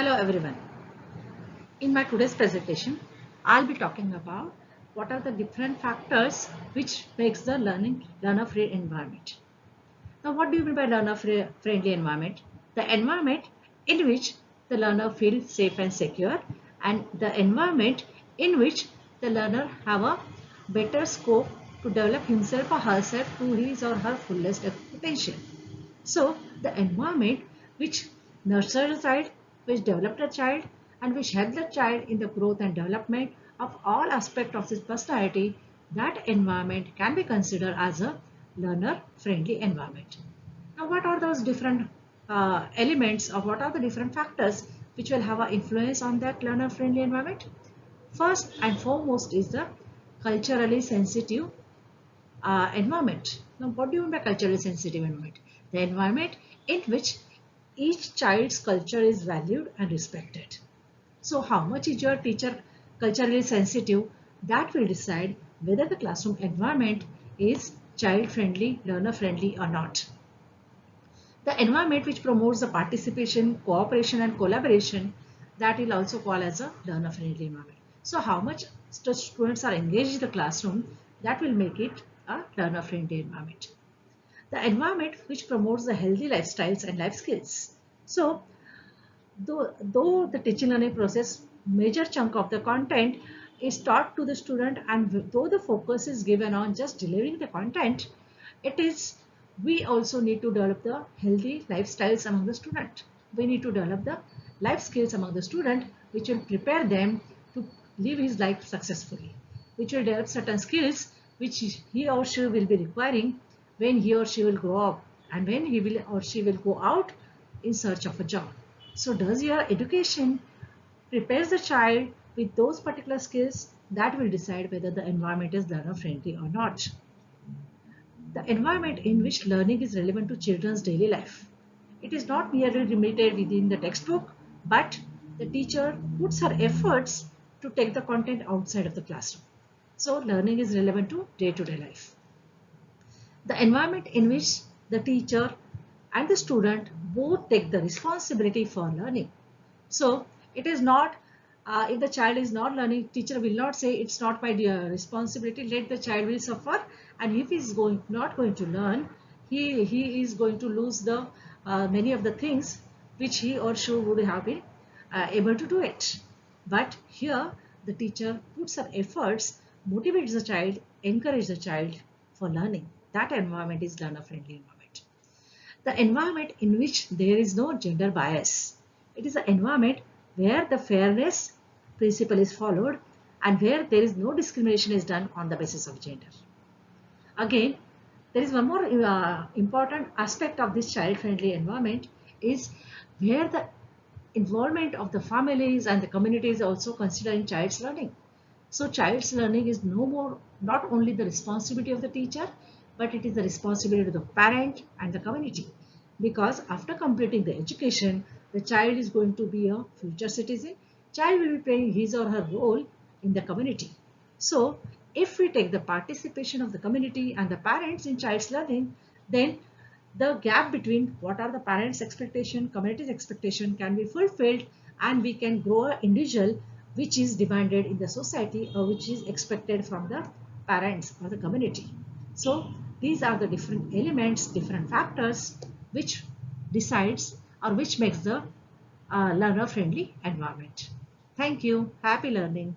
Hello everyone. In my today's presentation, I'll be talking about what are the different factors which makes the learner-friendly environment. Now, what do you mean by learner-friendly environment? The environment in which the learner feels safe and secure, and the environment in which the learner have a better scope to develop himself or herself to his or her fullest potential. So the environment which nurtures a child, which develops a child, and which helps the child in the growth and development of all aspects of his personality, that environment can be considered as a learner-friendly environment. Now, what are those different elements, or what are the different factors which will have an influence on that learner-friendly environment? First and foremost is the culturally sensitive environment. Now, what do you mean by culturally sensitive environment? The environment in which each child's culture is valued and respected. So, how much is your teacher culturally sensitive? That will decide whether the classroom environment is child friendly, learner friendly or not. The environment which promotes the participation, cooperation and collaboration, that will also call as a learner friendly environment. So how much students are engaged in the classroom, that will make it a learner friendly environment. The environment which promotes the healthy lifestyles and life skills. So though the teaching learning process major chunk of the content is taught to the student, and though the focus is given on just delivering the content, it is we also need to develop the healthy lifestyles among the student. We need to develop the life skills among the student which will prepare them to live his life successfully, which will develop certain skills which he or she will be requiring when he or she will grow up and when he will or she will go out in search of a job. So does your education prepares the child with those particular skills? That will decide whether the environment is learner friendly or not. The environment in which learning is relevant to children's daily life. It is not merely limited within the textbook, but the teacher puts her efforts to take the content outside of the classroom. So learning is relevant to day-to-day life. The environment in which the teacher and the student both take the responsibility for learning. So it is not, if the child is not learning, teacher will not say it's not my responsibility, let the child will suffer, and if he is not going to learn, he is going to lose the many of the things which he or she would have been able to do it. But here the teacher puts her efforts, motivates the child, encourages the child for learning. That environment is learner friendly environment. The environment in which there is no gender bias. It is an environment where the fairness principle is followed and where there is no discrimination is done on the basis of gender. Again, there is one more important aspect of this child-friendly environment is where the involvement of the families and the community is also considered in child's learning. So child's learning is no more not only the responsibility of the teacher, but it is the responsibility of the parent and the community. Because after completing the education, the child is going to be a future citizen. Child will be playing his or her role in the community. So if we take the participation of the community and the parents in child's learning, then the gap between what are the parents' expectation, community's expectation can be fulfilled, and we can grow an individual which is demanded in the society or which is expected from the parents or the community. So these are the different elements, different factors which decides or which makes the learner friendly environment. Thank you. Happy learning.